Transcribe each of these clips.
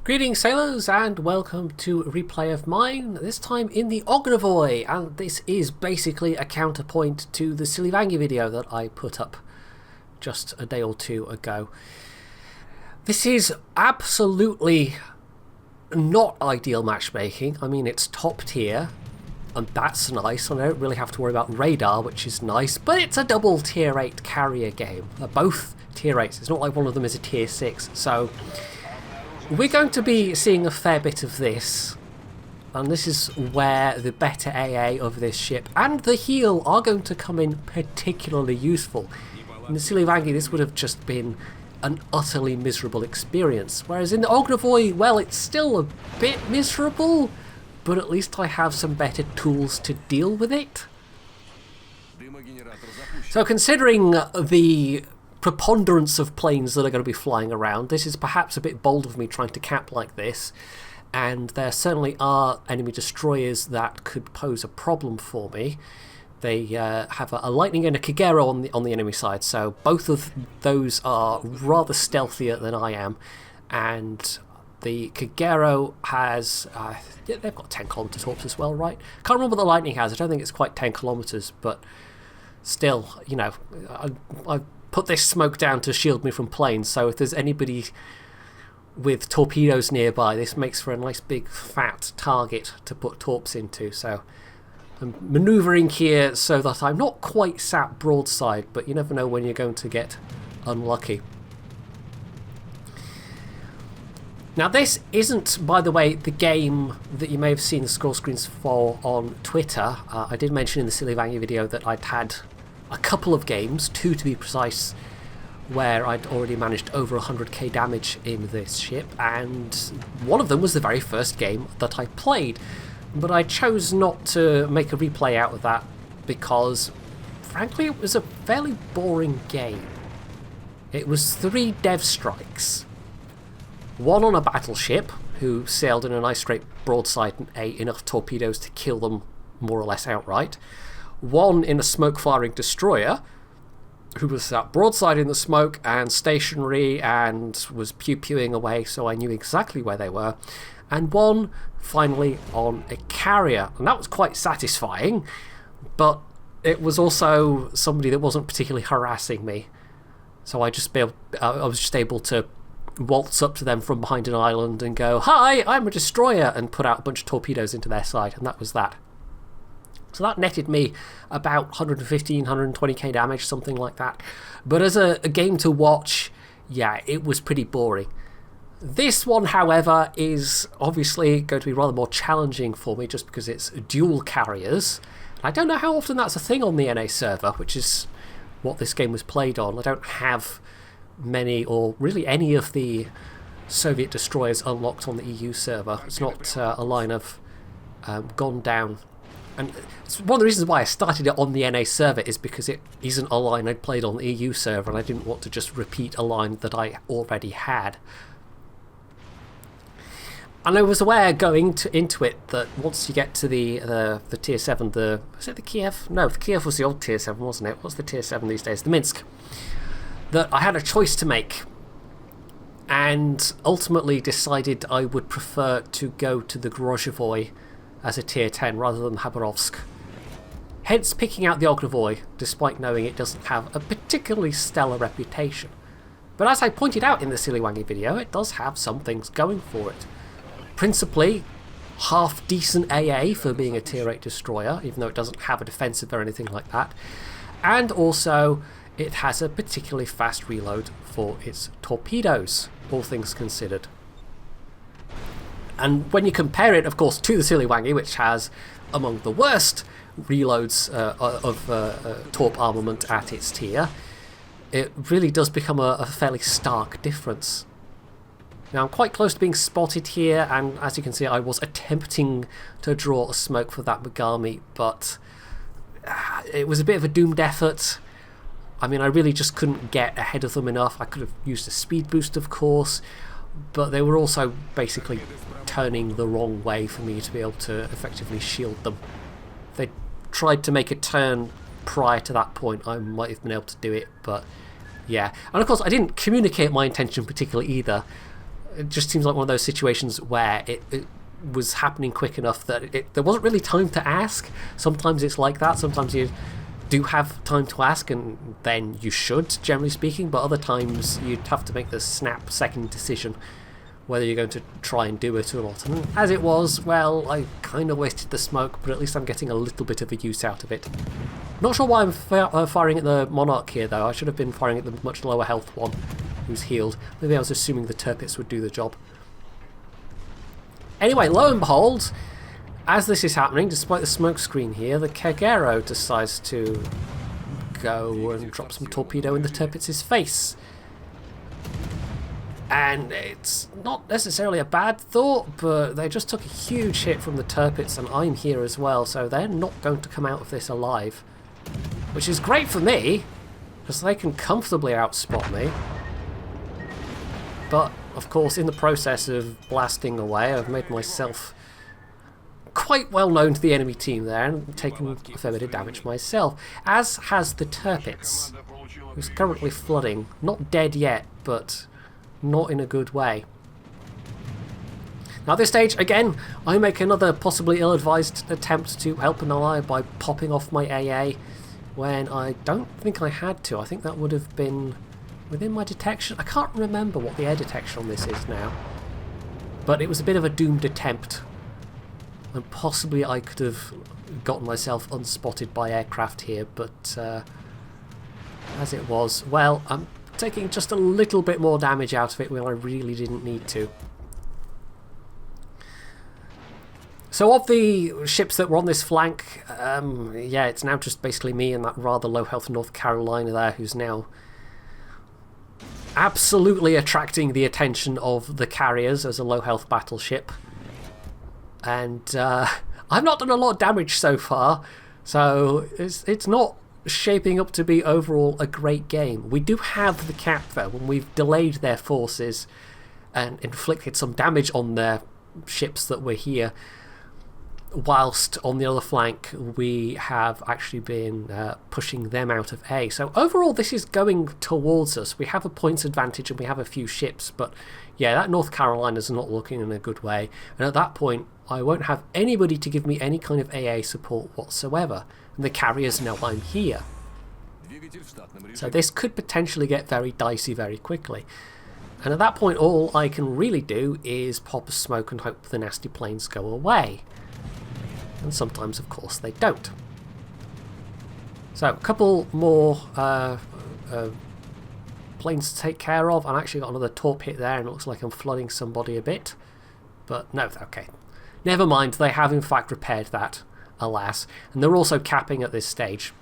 Greetings sailors and welcome to a replay of mine, this time in the Ognevoi, and this is basically a counterpoint to the Siliwangi video that I put up just a day or two ago. This is absolutely not ideal matchmaking. I mean, it's top tier and that's nice, and I don't really have to worry about radar, which is nice, but it's a double tier 8 carrier game. They're both tier 8s, it's not like one of them is a tier 6, so we're going to be seeing a fair bit of this, and this is where the better AA of this ship and the heal are going to come in particularly useful. In the Siliwangi this would have just been an utterly miserable experience, whereas in the Ognevoi, well, it's still a bit miserable, but at least I have some better tools to deal with it. So considering the preponderance of planes that are going to be flying around, this is perhaps a bit bold of me trying to cap like this, and there certainly are enemy destroyers that could pose a problem for me. They have a Lightning and a Kagero on the enemy side, so both of those are rather stealthier than I am, and the Kagero has yeah, they've got 10 kilometer torps as well, right? Can't remember what the Lightning has. I don't think it's quite 10 kilometers, but still, you know, I put this smoke down to shield me from planes, so if there's anybody with torpedoes nearby, this makes for a nice big fat target to put torps into. So I'm manoeuvring here so that I'm not quite sat broadside, but you never know when you're going to get unlucky. Now this isn't, by the way, the game that you may have seen the score screens for on Twitter. I did mention in the Siliwangi video that I'd had a couple of games, 2 to be precise, where I'd already managed over 100k damage in this ship, and one of them was the very first game that I played, but I chose not to make a replay out of that because frankly it was a fairly boring game. It was 3 dev strikes, one on a battleship who sailed in a nice straight broadside and ate enough torpedoes to kill them more or less outright, one in a smoke-firing destroyer, who was sat broadside in the smoke and stationary and was pew-pewing away, so I knew exactly where they were, and one, finally, on a carrier. And that was quite satisfying, but it was also somebody that wasn't particularly harassing me, so I was just able to waltz up to them from behind an island and go, "Hi, I'm a destroyer," and put out a bunch of torpedoes into their side, and that was that. So that netted me about 115, 120k damage, something like that. But as a game to watch, yeah, it was pretty boring. This one, however, is obviously going to be rather more challenging for me just because it's dual carriers. I don't know how often that's a thing on the NA server, which is what this game was played on. I don't have many or really any of the Soviet destroyers unlocked on the EU server. It's not a line I've gone down. And it's one of the reasons why I started it on the NA server is because it isn't a line I'd played on the EU server, and I didn't want to just repeat a line that I already had. And I was aware going into it that once you get to the tier 7, was it the Kiev? No, the Kiev was the old tier 7, wasn't it? What's the tier 7 these days? The Minsk. That I had a choice to make, and ultimately decided I would prefer to go to the Ognevoi as a tier 10 rather than Khabarovsk. Hence picking out the Ognevoi, despite knowing it doesn't have a particularly stellar reputation. But as I pointed out in the Siliwangi video, it does have some things going for it. Principally, half decent AA for being a tier 8 destroyer, even though it doesn't have a defensive or anything like that. And also, it has a particularly fast reload for its torpedoes, all things considered. And when you compare it, of course, to the Siliwangi, which has among the worst reloads of torp armament at its tier, it really does become a fairly stark difference. Now, I'm quite close to being spotted here, and as you can see, I was attempting to draw a smoke for that Megami, but it was a bit of a doomed effort. I mean, I really just couldn't get ahead of them enough. I could have used a speed boost, of course, but they were also basically turning the wrong way for me to be able to effectively shield them. If they tried to make a turn prior to that point, I might have been able to do it, but yeah. And of course, I didn't communicate my intention particularly either. it just seems like one of those situations where it was happening quick enough that there wasn't really time to ask. Sometimes it's like that. Sometimes you do have time to ask, and then you should, generally speaking, but other times you'd have to make the snap second decision whether you're going to try and do it or not. And as it was, well, I kind of wasted the smoke, but at least I'm getting a little bit of a use out of it. Not sure why I'm firing at the Monarch here, though. I should have been firing at the much lower health one who's healed. Maybe I was assuming the Turpits would do the job. Anyway, lo and behold, as this is happening, despite the smoke screen here, the Kagero decides to go and drop some torpedo in the Turpits' face. And it's not necessarily a bad thought, but they just took a huge hit from the Turpits, and I'm here as well, so they're not going to come out of this alive. Which is great for me, because they can comfortably outspot me. But, of course, in the process of blasting away, I've made myself quite well known to the enemy team there, and taken a fair bit of damage myself. As has the Turpits, who's currently flooding. Not dead yet, but not in a good way. Now at this stage, again, I make another possibly ill-advised attempt to help an ally by popping off my AA when I don't think I had to. I think that would have been within my detection. I can't remember what the air detection on this is now, but it was a bit of a doomed attempt, and possibly I could have gotten myself unspotted by aircraft here, but as it was, well, I'm taking just a little bit more damage out of it when I really didn't need to. So of the ships that were on this flank, yeah, it's now just basically me and that rather low health North Carolina there, who's now absolutely attracting the attention of the carriers as a low health battleship. And I've not done a lot of damage so far, so it's not shaping up to be overall a great game. We do have the cap though, when we've delayed their forces and inflicted some damage on their ships that were here, whilst on the other flank we have actually been pushing them out of A. So overall this is going towards us. We have a points advantage and we have a few ships, but yeah, that North Carolina's not looking in a good way, and at that point I won't have anybody to give me any kind of AA support whatsoever, and the carriers know I'm here. So this could potentially get very dicey very quickly. And at that point all I can really do is pop a smoke and hope the nasty planes go away. And sometimes of course they don't. So a couple more planes to take care of. I've actually got another torp hit there and it looks like I'm flooding somebody a bit. But no, okay. Never mind, they have in fact repaired that, alas. And they're also capping at this stage.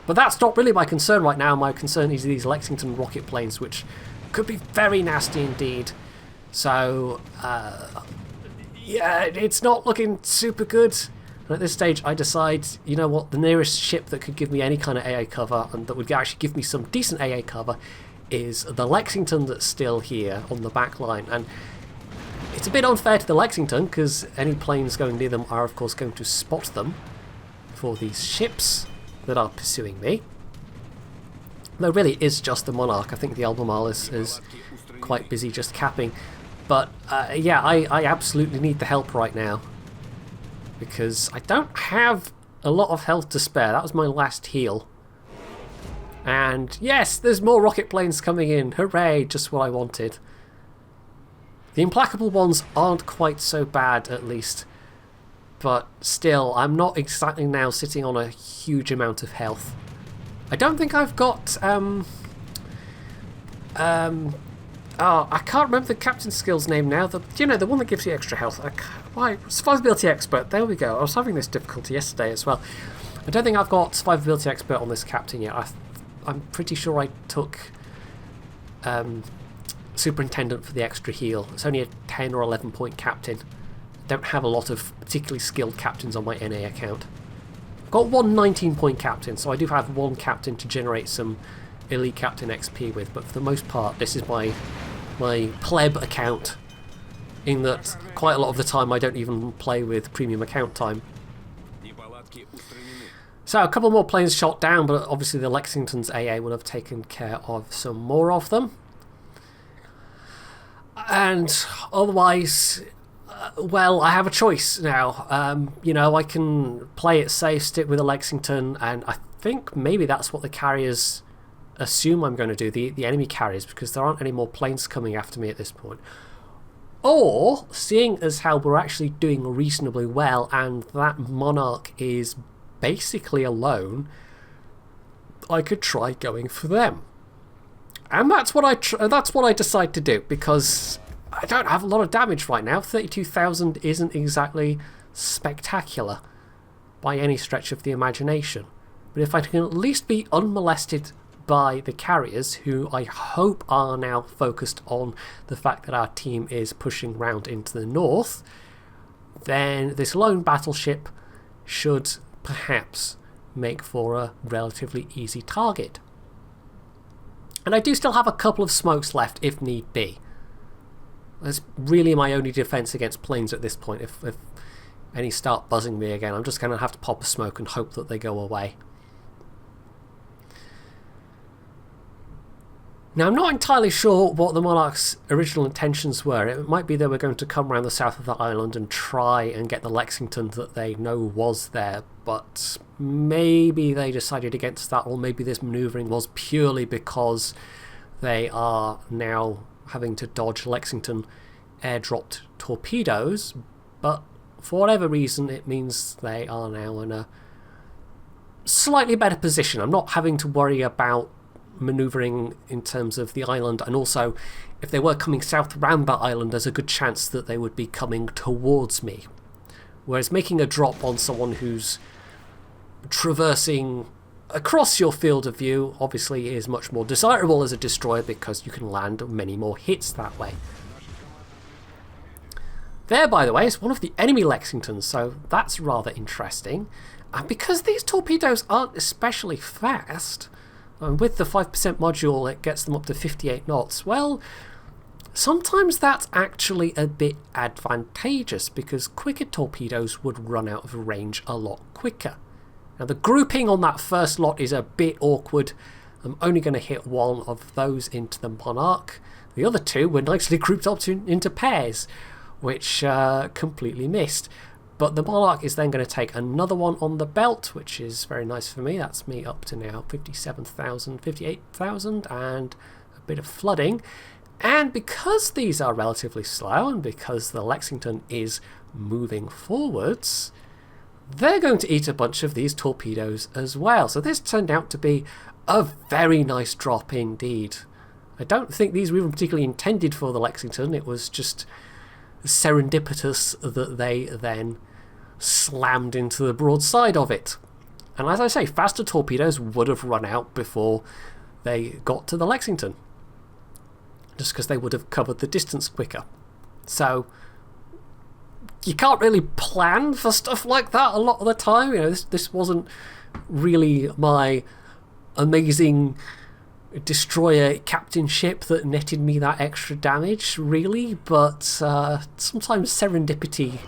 But that's not really my concern right now. My concern is these Lexington rocket planes, which could be very nasty indeed. So, yeah, it's not looking super good. And at this stage I decide, you know what, the nearest ship that could give me any kind of AA cover, and that would actually give me some decent AA cover, is the Lexington that's still here on the back line. And it's a bit unfair to the Lexington, because any planes going near them are of course going to spot them for these ships that are pursuing me. Though really it is just the Monarch. I think the Albemarle is quite busy just capping. But yeah, I absolutely need the help right now, because I don't have a lot of health to spare. That was my last heal. And yes, there's more rocket planes coming in. Hooray, just what I wanted. The implacable ones aren't quite so bad, at least. But still, I'm not exactly now sitting on a huge amount of health. I don't think I've got... oh, I can't remember the captain's skills name now. You know, the one that gives you extra health. Why? Survivability expert. There we go. I was having this difficulty yesterday as well. I don't think I've got survivability expert on this captain yet. I'm pretty sure I took superintendent for the extra heal. It's only a 10 or 11 point captain. I don't have a lot of particularly skilled captains on my NA account. I've got one 19 point captain, so I do have one captain to generate some elite captain XP with, but for the most part this is my pleb account, in that quite a lot of the time I don't even play with premium account time. So a couple more planes shot down, but obviously the Lexington's AA would have taken care of some more of them. And otherwise, well, I have a choice now. You know, I can play it safe, stick with the Lexington, and I think maybe that's what the carriers assume I'm going to do, the enemy carriers, because there aren't any more planes coming after me at this point. Or, seeing as how we're actually doing reasonably well and that Monarch is basically alone, I could try going for them. And that's what I decide to do, because I don't have a lot of damage right now. 32,000 isn't exactly spectacular by any stretch of the imagination. But if I can at least be unmolested by the carriers, who I hope are now focused on the fact that our team is pushing round into the north, then this lone battleship should perhaps make for a relatively easy target. And I do still have a couple of smokes left if need be. That's really my only defense against planes at this point. If any start buzzing me again, I'm just going to have to pop a smoke and hope that they go away. Now, I'm not entirely sure what the Monarch's original intentions were. It might be they were going to come around the south of the island and try and get the Lexington that they know was there, but maybe they decided against that, or maybe this manoeuvring was purely because they are now having to dodge Lexington airdropped torpedoes, but for whatever reason it means they are now in a slightly better position. I'm not having to worry about manoeuvring in terms of the island, and also if they were coming south around that island, there's a good chance that they would be coming towards me, whereas making a drop on someone who's traversing across your field of view obviously is much more desirable as a destroyer, because you can land many more hits that way. There, by the way, is one of the enemy Lexingtons, so that's rather interesting. And because these torpedoes aren't especially fast, and with the 5% module it gets them up to 58 knots, well, sometimes that's actually a bit advantageous, because quicker torpedoes would run out of range a lot quicker. Now, the grouping on that first lot is a bit awkward. I'm only going to hit one of those into the Monarch. The other two were nicely grouped up into pairs, which completely missed. But the Monarch is then going to take another one on the belt, which is very nice for me. That's me up to now 57,000, 58,000, and a bit of flooding. And because these are relatively slow, and because the Lexington is moving forwards, they're going to eat a bunch of these torpedoes as well. So this turned out to be a very nice drop indeed. I don't think these were even particularly intended for the Lexington. It was just serendipitous that they then slammed into the broadside of it. And as I say, faster torpedoes would have run out before they got to the Lexington, just because they would have covered the distance quicker. So you can't really plan for stuff like that a lot of the time. You know, this wasn't really my amazing destroyer captain ship that netted me that extra damage, really, but sometimes serendipity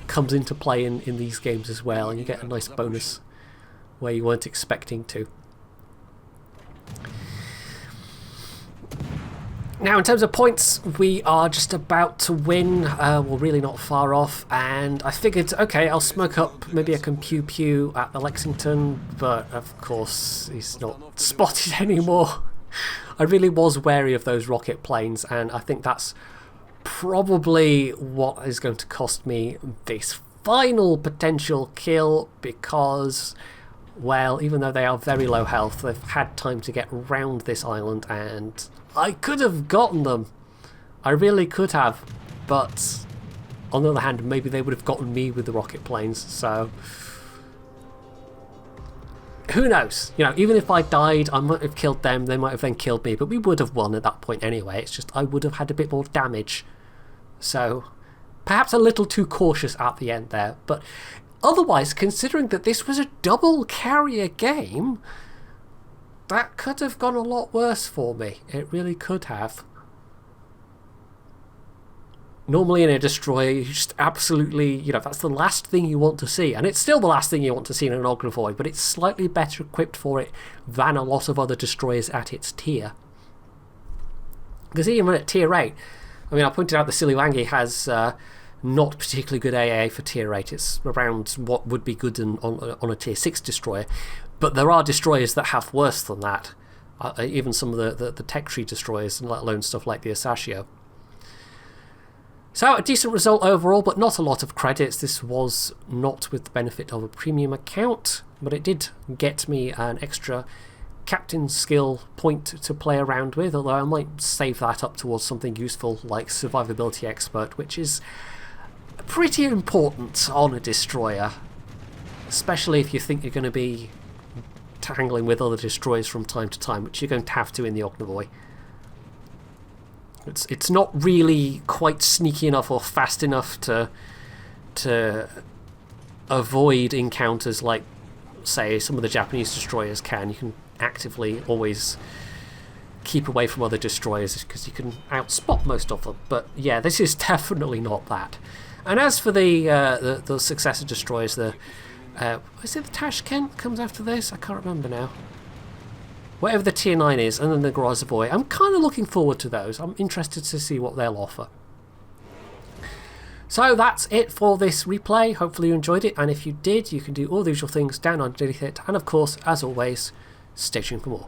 comes into play in these games as well, and you get a nice bonus where you weren't expecting to. Now, in terms of points, we are just about to win. We're really not far off, and I figured, okay, I'll smoke up, maybe I can pew-pew at the Lexington, but of course he's not spotted anymore. I really was wary of those rocket planes, and I think that's probably what is going to cost me this final potential kill, because, well, even though they are very low health, they've had time to get round this island, and I could have gotten them. I really could have, but on the other hand, maybe they would have gotten me with the rocket planes, so who knows? You know, even if I died, I might have killed them, they might have then killed me, but we would have won at that point anyway. It's just I would have had a bit more damage. So perhaps a little too cautious at the end there. But otherwise, considering that this was a double carrier game, that could have gone a lot worse for me. It really could have. Normally in a destroyer, you just absolutely, you know, that's the last thing you want to see. And it's still the last thing you want to see in an Ognevoi, but it's slightly better equipped for it than a lot of other destroyers at its tier. Because even at tier 8, Yeah. I mean, I pointed out the Siliwangi has not particularly good AA for tier 8. It's around what would be good on a tier 6 destroyer. But there are destroyers that have worse than that. Even some of the tech tree destroyers, and let alone stuff like the Asashio. So a decent result overall, but not a lot of credits. This was not with the benefit of a premium account, but it did get me an extra captain skill point to play around with, although I might save that up towards something useful like survivability expert, which is pretty important on a destroyer, especially if you think you're going to be tangling with other destroyers from time to time, which you're going to have to in the Ognevoi. It's not really quite sneaky enough or fast enough to avoid encounters like, say, some of the Japanese destroyers can. You can actively always keep away from other destroyers because you can outspot most of them. But yeah, this is definitely not that. And as for the successor destroyers, is it the Tashkent comes after this? I can't remember now. Whatever the tier 9 is, and then the Ognevoi. I'm kind of looking forward to those. I'm interested to see what they'll offer. So that's it for this replay. Hopefully you enjoyed it, and if you did, you can do all the usual things down underneath it. And of course, as always, stay tuned for more.